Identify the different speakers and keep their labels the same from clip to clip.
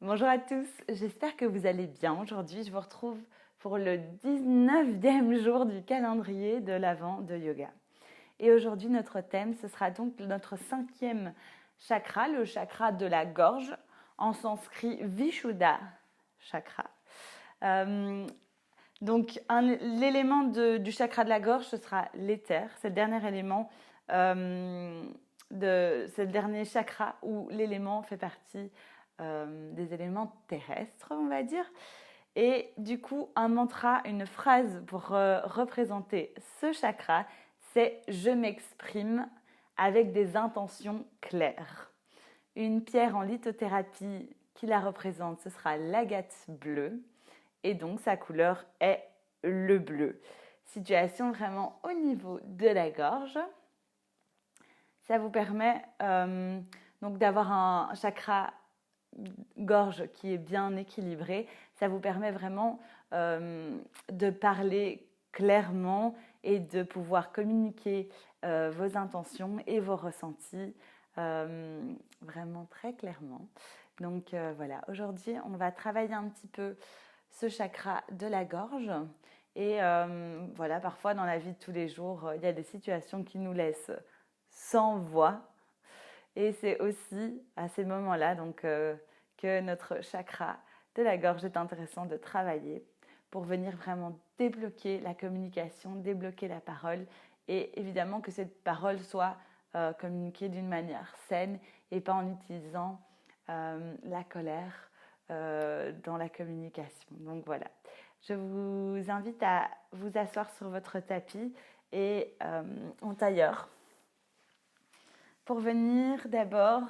Speaker 1: Bonjour à tous, j'espère que vous allez bien. Aujourd'hui, je vous retrouve pour le 19e jour du calendrier de l'Avent de yoga. Et aujourd'hui, notre thème, ce sera donc notre 5e chakra, le chakra de la gorge, en sanskrit Vishuddha chakra. L'élément du chakra de la gorge, ce sera l'éther. C'est le dernier élément, c'est le dernier chakra où l'élément fait partie des éléments terrestres, on va dire. Et du coup, un mantra, une phrase pour représenter ce chakra, c'est « Je m'exprime avec des intentions claires ». Une pierre en lithothérapie qui la représente, ce sera l'agate bleue. Et donc, sa couleur est le bleu. Situation vraiment au niveau de la gorge. Ça vous permet donc d'avoir un chakra gorge qui est bien équilibré. Ça vous permet vraiment de parler clairement et de pouvoir communiquer vos intentions et vos ressentis vraiment très clairement. Donc voilà, aujourd'hui, on va travailler un petit peu ce chakra de la gorge. Et voilà, parfois dans la vie de tous les jours, il y a des situations qui nous laissent sans voix. Et c'est aussi à ces moments-là que notre chakra de la gorge est intéressant de travailler pour venir vraiment débloquer la communication, débloquer la parole et évidemment que cette parole soit communiquée d'une manière saine et pas en utilisant la colère dans la communication. Donc voilà, je vous invite à vous asseoir sur votre tapis et en tailleur pour venir d'abord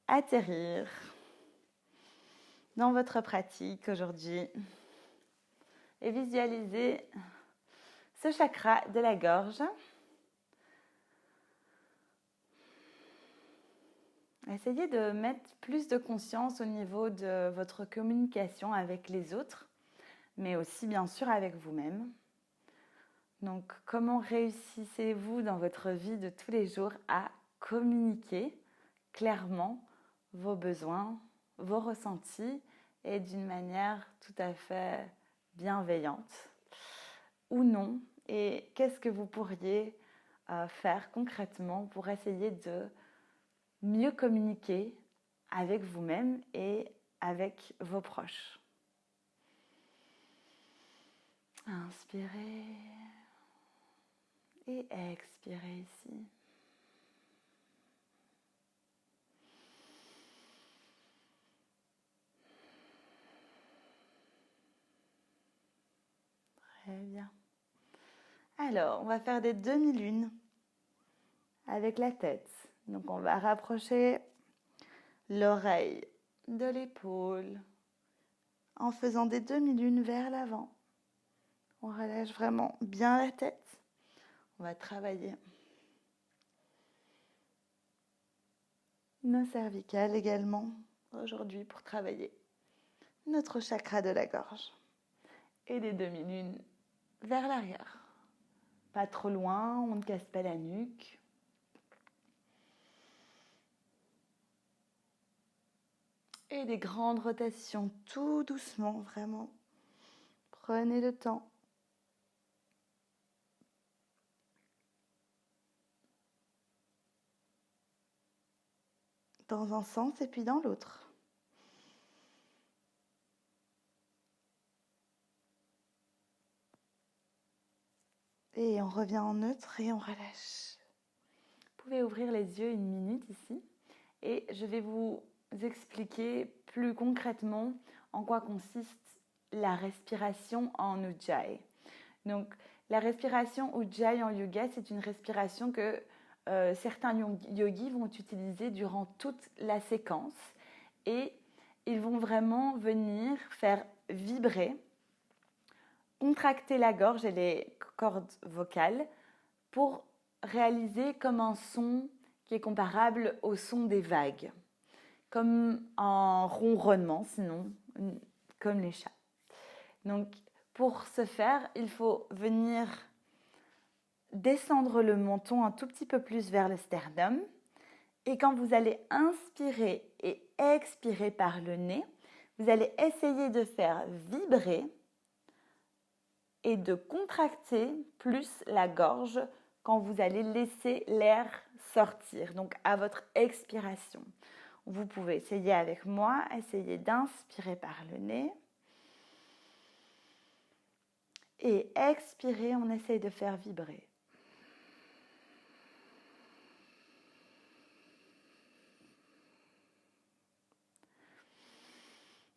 Speaker 1: atterrir dans votre pratique aujourd'hui et visualiser ce chakra de la gorge. Essayez de mettre plus de conscience au niveau de votre communication avec les autres, mais aussi bien sûr avec vous-même. Donc, comment réussissez-vous dans votre vie de tous les jours à communiquer clairement vos besoins, vos ressentis et d'une manière tout à fait bienveillante ou non? Et qu'est-ce que vous pourriez faire concrètement pour essayer de mieux communiquer avec vous-même et avec vos proches? Inspirez et expirez ici. Très bien. Alors, on va faire des demi-lunes avec la tête. Donc, on va rapprocher l'oreille de l'épaule en faisant des demi-lunes vers l'avant. On relâche vraiment bien la tête. On va travailler nos cervicales également aujourd'hui pour travailler notre chakra de la gorge. Et des demi-lunes vers l'arrière. Pas trop loin, on ne casse pas la nuque. Et des grandes rotations tout doucement, vraiment. Prenez le temps. Dans un sens et puis dans l'autre. Et on revient en neutre et on relâche. Vous pouvez ouvrir les yeux une minute ici. Et je vais vous expliquer plus concrètement en quoi consiste la respiration en Ujjayi. Donc, la respiration Ujjayi en yoga, c'est une respiration que certains yogis vont utiliser durant toute la séquence et ils vont vraiment venir faire vibrer, contracter la gorge et les cordes vocales pour réaliser comme un son qui est comparable au son des vagues, comme un ronronnement sinon, comme les chats. Donc, pour ce faire, il faut venir descendre le menton un tout petit peu plus vers le sternum Et quand vous allez inspirer et expirer par le nez, vous allez essayer de faire vibrer et de contracter plus la gorge quand vous allez laisser l'air sortir, donc à votre expiration. Vous pouvez essayer avec moi, essayer d'inspirer par le nez. Et expirer, on essaye de faire vibrer.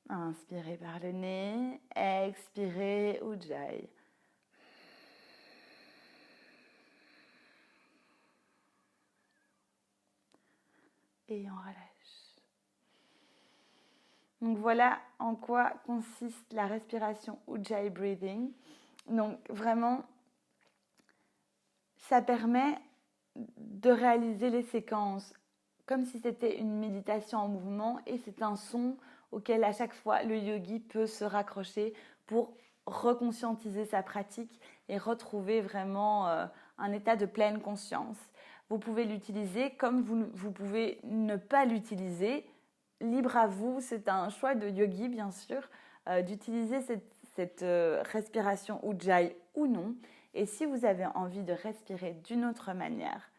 Speaker 1: Inspirez par le nez, expirez Ujjayi. Et on relâche. Donc voilà en quoi consiste la respiration Ujjayi Breathing. Donc vraiment, ça permet de réaliser les séquences comme si c'était une méditation en mouvement et c'est un son auquel à chaque fois le yogi peut se raccrocher pour reconscientiser sa pratique et retrouver vraiment un état de pleine conscience. Vous pouvez l'utiliser comme vous pouvez ne pas l'utiliser. Libre à vous, c'est un choix de yogi bien sûr, d'utiliser cette respiration Ujjayi ou non. Et si vous avez envie de respirer d'une autre manière,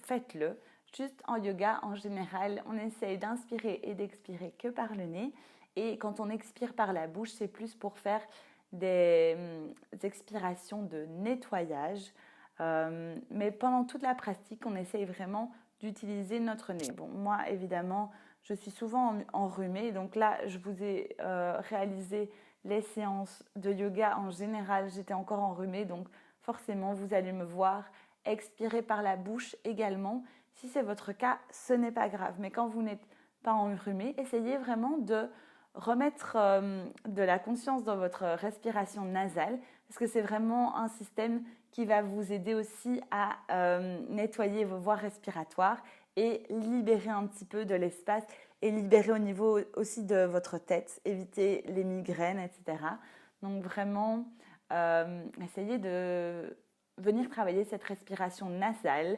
Speaker 1: faites-le. Juste en yoga, en général, on essaye d'inspirer et d'expirer que par le nez. Et quand on expire par la bouche, c'est plus pour faire des expirations de nettoyage. Mais pendant toute la pratique, on essaye vraiment d'utiliser notre nez. Bon, moi, évidemment, je suis souvent enrhumée. Donc là, je vous ai réalisé les séances de yoga en général. J'étais encore enrhumée. Donc forcément, vous allez me voir expirer par la bouche également. Si c'est votre cas, ce n'est pas grave. Mais quand vous n'êtes pas enrhumé, essayez vraiment de remettre de la conscience dans votre respiration nasale parce que c'est vraiment un système qui va vous aider aussi à nettoyer vos voies respiratoires et libérer un petit peu de l'espace et libérer au niveau aussi de votre tête, éviter les migraines, etc. Donc vraiment, essayez de venir travailler cette respiration nasale,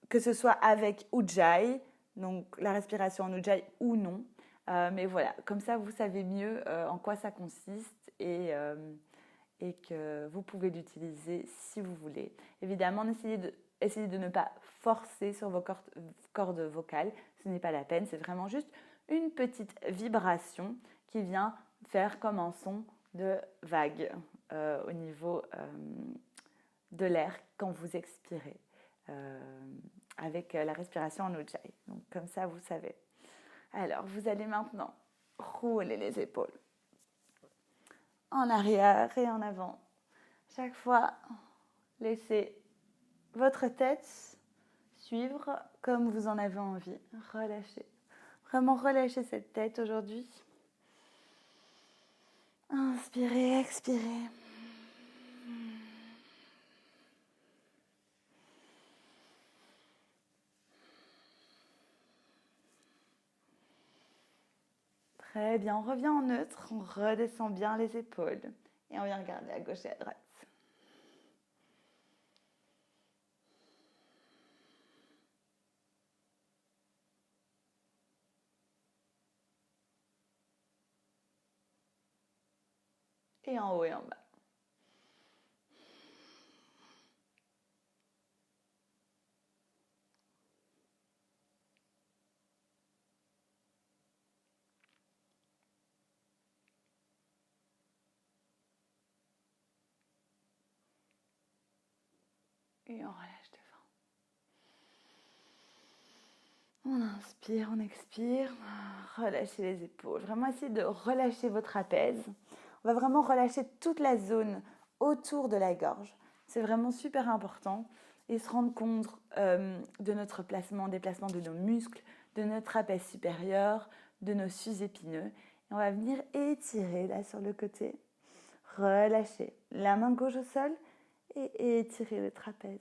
Speaker 1: que ce soit avec Ujjayi, donc la respiration en Ujjayi ou non. Mais voilà, comme ça vous savez mieux en quoi ça consiste et que vous pouvez l'utiliser si vous voulez. Évidemment, essayez de ne pas forcer sur vos cordes vocales, ce n'est pas la peine, c'est vraiment juste une petite vibration qui vient faire comme un son de vague au niveau de l'air quand vous expirez avec la respiration en Ujjayi. Donc comme ça, vous savez. Alors, vous allez maintenant rouler les épaules en arrière et en avant. Chaque fois, laissez votre tête suivre comme vous en avez envie. Relâchez. Vraiment relâchez cette tête aujourd'hui. Inspirez, expirez. Très bien, on revient en neutre, on redescend bien les épaules et on vient regarder à gauche et à droite. Et en haut et en bas. Et on relâche devant. On inspire, on expire, relâchez les épaules. Vraiment essayez de relâcher votre trapèze. On va vraiment relâcher toute la zone autour de la gorge. C'est vraiment super important. Et se rendre compte de notre déplacement de nos muscles, de notre trapèze supérieur, de nos sus-épineux. Et on va venir étirer là sur le côté. Relâchez la main gauche au sol et étirez le trapèze.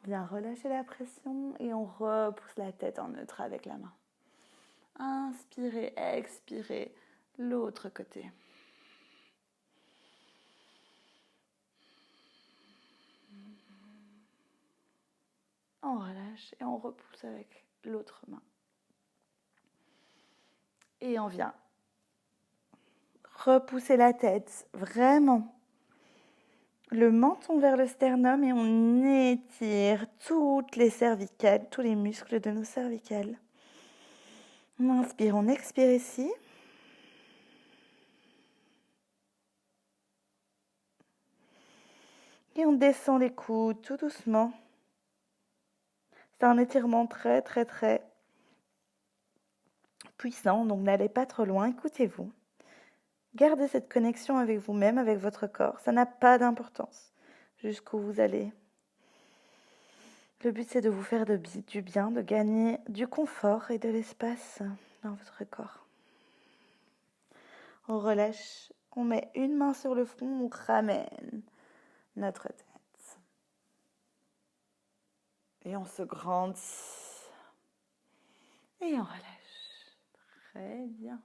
Speaker 1: Bien relâcher la pression et on repousse la tête en neutre avec la main. Inspirez, expirez, l'autre côté. On relâche et on repousse avec l'autre main. Et on vient repousser la tête, vraiment. Le menton vers le sternum et on étire toutes les cervicales, tous les muscles de nos cervicales. On inspire, on expire ici. Et on descend les coudes tout doucement. C'est un étirement très, très, très puissant, donc n'allez pas trop loin, écoutez-vous. Gardez cette connexion avec vous-même, avec votre corps. Ça n'a pas d'importance jusqu'où vous allez. Le but, c'est de vous faire du bien, de gagner du confort et de l'espace dans votre corps. On relâche, on met une main sur le front, on ramène notre tête. Et on se grandit. Et on relâche. Très bien.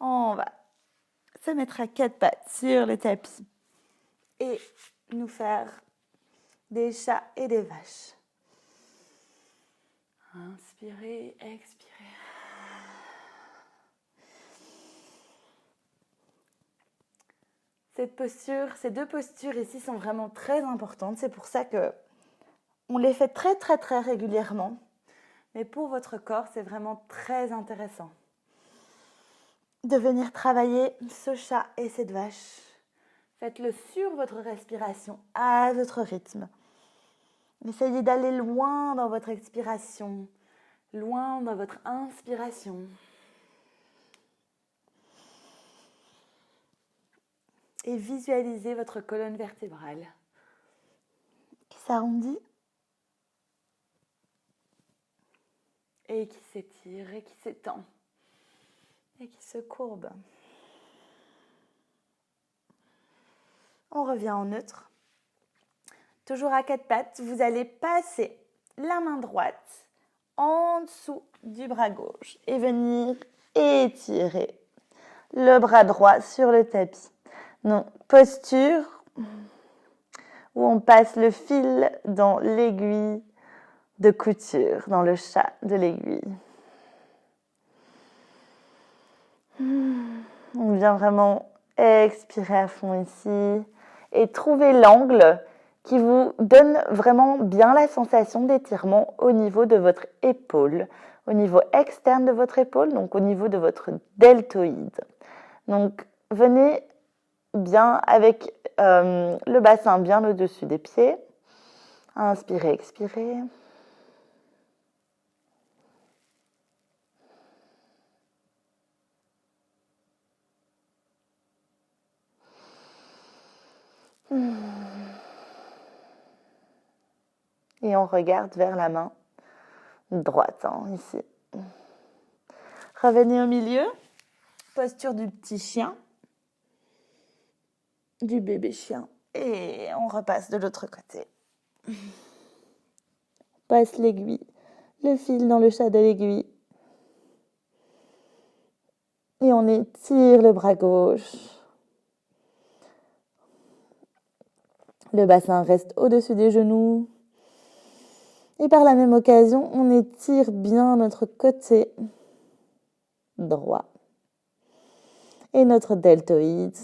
Speaker 1: On va se mettre à 4 pattes sur le tapis et nous faire des chats et des vaches. Inspirez, expirez. Cette posture, ces deux postures ici sont vraiment très importantes. C'est pour ça que on les fait très très très régulièrement. Mais pour votre corps, c'est vraiment très intéressant de venir travailler ce chat et cette vache. Faites-le sur votre respiration, à votre rythme. Essayez d'aller loin dans votre expiration, loin dans votre inspiration. Et visualisez votre colonne vertébrale qui s'arrondit et qui s'étire et qui s'étend et qui se courbe. On revient en neutre. Toujours à 4 pattes, vous allez passer la main droite en dessous du bras gauche et venir étirer le bras droit sur le tapis. Donc, posture où on passe le fil dans l'aiguille de couture, dans le chat de l'aiguille. On vient vraiment expirer à fond ici et trouver l'angle qui vous donne vraiment bien la sensation d'étirement au niveau de votre épaule, au niveau externe de votre épaule, donc au niveau de votre deltoïde. Donc, venez bien avec le bassin bien au-dessus des pieds. Inspirez, expirez. Et on regarde vers la main droite, ici. Revenez au milieu. Posture du petit chien. Du bébé chien. Et on repasse de l'autre côté. On passe l'aiguille, le fil dans le chat de l'aiguille. Et on étire le bras gauche. Le bassin reste au-dessus des genoux. Et par la même occasion, on étire bien notre côté droit. Et notre deltoïde,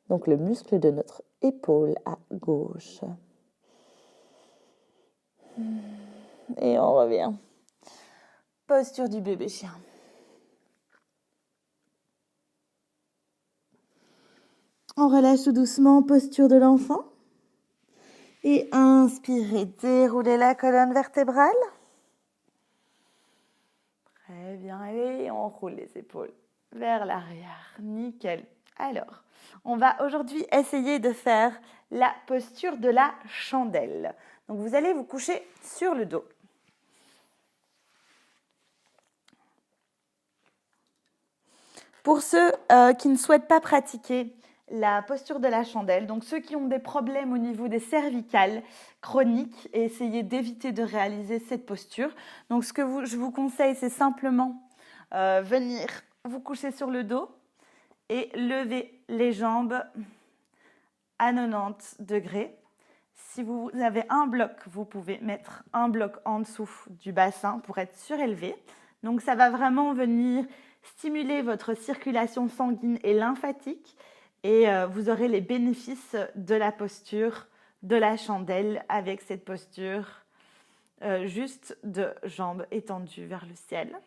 Speaker 1: donc le muscle de notre épaule à gauche. Et on revient. Posture du bébé chien. On relâche tout doucement, posture de l'enfant. Et inspirez, déroulez la colonne vertébrale. Très bien, et on roule les épaules vers l'arrière. Nickel. Alors, on va aujourd'hui essayer de faire la posture de la chandelle. Donc, vous allez vous coucher sur le dos. Pour ceux qui ne souhaitent pas pratiquer la posture de la chandelle, donc ceux qui ont des problèmes au niveau des cervicales chroniques, et essayez d'éviter de réaliser cette posture. Donc ce que je vous conseille, c'est simplement venir vous coucher sur le dos et lever les jambes à 90 degrés. Si vous avez un bloc, vous pouvez mettre un bloc en dessous du bassin pour être surélevé. Donc ça va vraiment venir stimuler votre circulation sanguine et lymphatique et vous aurez les bénéfices de la posture de la chandelle avec cette posture juste de jambes étendues vers le ciel.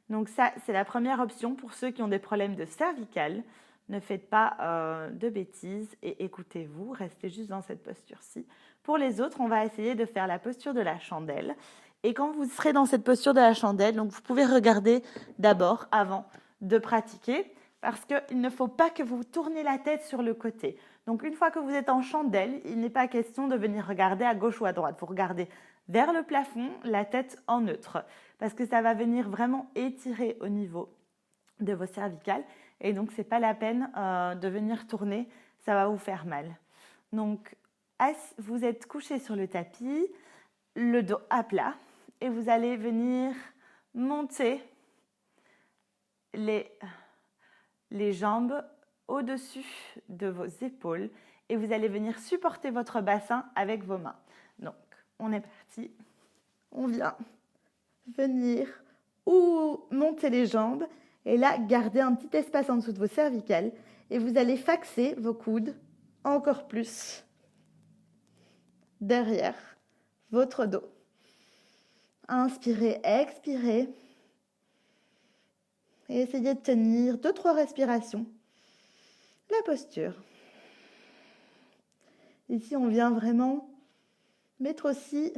Speaker 1: Donc ça, c'est la première option pour ceux qui ont des problèmes de cervicales. Ne faites pas de bêtises et écoutez-vous, restez juste dans cette posture-ci. Pour les autres, on va essayer de faire la posture de la chandelle. Et quand vous serez dans cette posture de la chandelle, donc vous pouvez regarder d'abord avant de pratiquer parce qu'il ne faut pas que vous tournez la tête sur le côté. Donc une fois que vous êtes en chandelle, il n'est pas question de venir regarder à gauche ou à droite. Vous regardez vers le plafond, la tête en neutre parce que ça va venir vraiment étirer au niveau de vos cervicales. Et donc, ce n'est pas la peine de venir tourner, ça va vous faire mal. Donc, vous êtes couché sur le tapis, le dos à plat, et vous allez venir monter les jambes au-dessus de vos épaules et vous allez venir supporter votre bassin avec vos mains. Donc, on est parti. On vient venir ou monter les jambes. Et là, gardez un petit espace en dessous de vos cervicales et vous allez faxer vos coudes encore plus derrière votre dos. Inspirez, expirez et essayez de tenir 2-3 respirations. La posture. Ici, on vient vraiment mettre aussi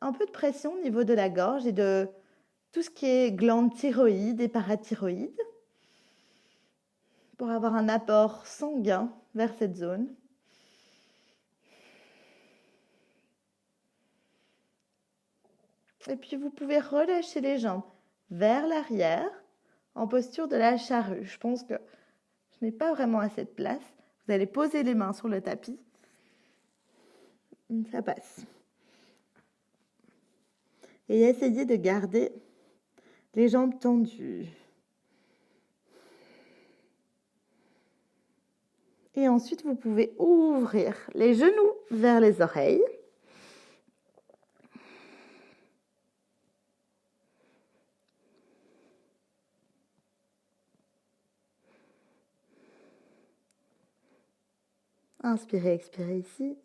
Speaker 1: un peu de pression au niveau de la gorge et de tout ce qui est glandes thyroïdes et parathyroïdes pour avoir un apport sanguin vers cette zone. Et puis vous pouvez relâcher les jambes vers l'arrière en posture de la charrue. Je pense que je n'ai pas vraiment assez de place. Vous allez poser les mains sur le tapis. Ça passe. Et essayez de garder les jambes tendues. Et ensuite, vous pouvez ouvrir les genoux vers les oreilles. Inspirez, expirez ici.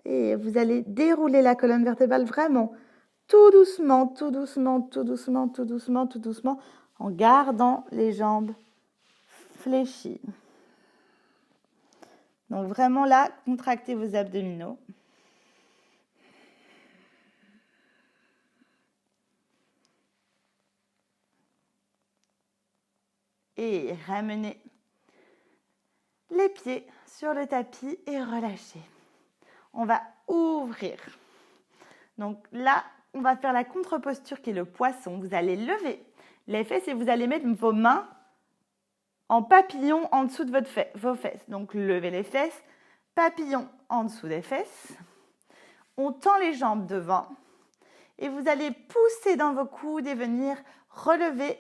Speaker 1: Et vous allez dérouler la colonne vertébrale vraiment tout doucement, tout doucement, tout doucement, tout doucement, tout doucement, en gardant les jambes fléchies. Donc vraiment là, contractez vos abdominaux. Et ramenez les pieds sur le tapis et relâchez. On va ouvrir. Donc là, on va faire la contre-posture qui est le poisson. Vous allez lever les fesses et vous allez mettre vos mains en papillon en dessous de vos fesses. Donc levez les fesses, papillon en dessous des fesses. On tend les jambes devant et vous allez pousser dans vos coudes et venir relever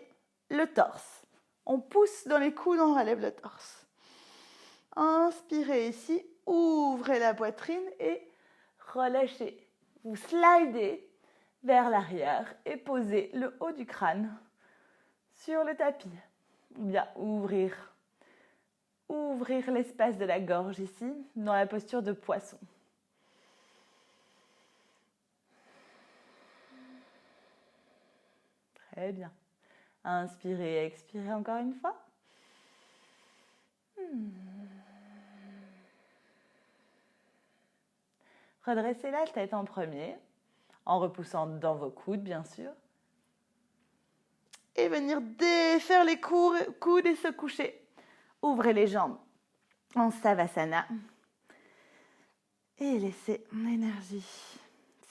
Speaker 1: le torse. On pousse dans les coudes, on relève le torse. Inspirez ici, ouvrez la poitrine et relâchez. Vous slidez vers l'arrière et posez le haut du crâne sur le tapis. Ou bien ouvrir l'espace de la gorge ici, dans la posture de poisson. Très bien. Inspirez, expirez encore une fois. Redressez la tête en premier, en repoussant dans vos coudes, bien sûr. Et venir défaire les coudes et se coucher. Ouvrez les jambes en Savasana. Et laissez l'énergie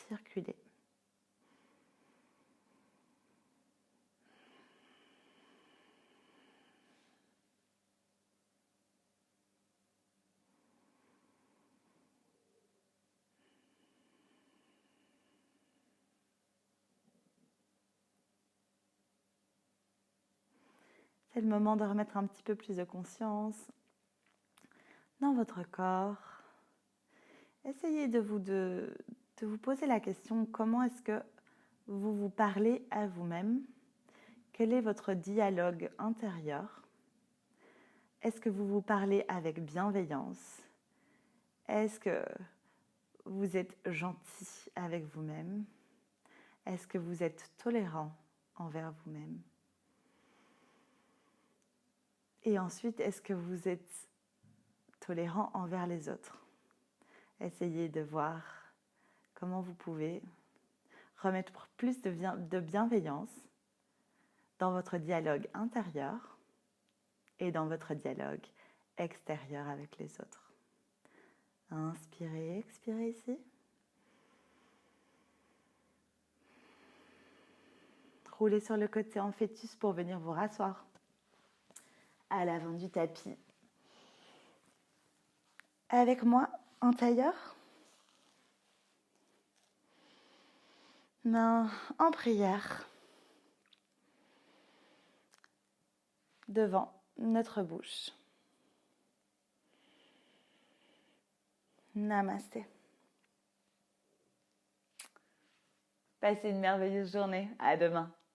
Speaker 1: circuler. C'est le moment de remettre un petit peu plus de conscience dans votre corps. Essayez de vous poser la question, comment est-ce que vous vous parlez à vous-même? Quel est votre dialogue intérieur? Est-ce que vous vous parlez avec bienveillance? Est-ce que vous êtes gentil avec vous-même? Est-ce que vous êtes tolérant envers vous-même? Et ensuite, est-ce que vous êtes tolérant envers les autres? Essayez de voir comment vous pouvez remettre plus de bienveillance dans votre dialogue intérieur et dans votre dialogue extérieur avec les autres. Inspirez, expirez ici. Roulez sur le côté en fœtus pour venir vous rasseoir à l'avant du tapis. Avec moi en tailleur. Main en prière. Devant notre bouche. Namasté. Passez une merveilleuse journée. À demain.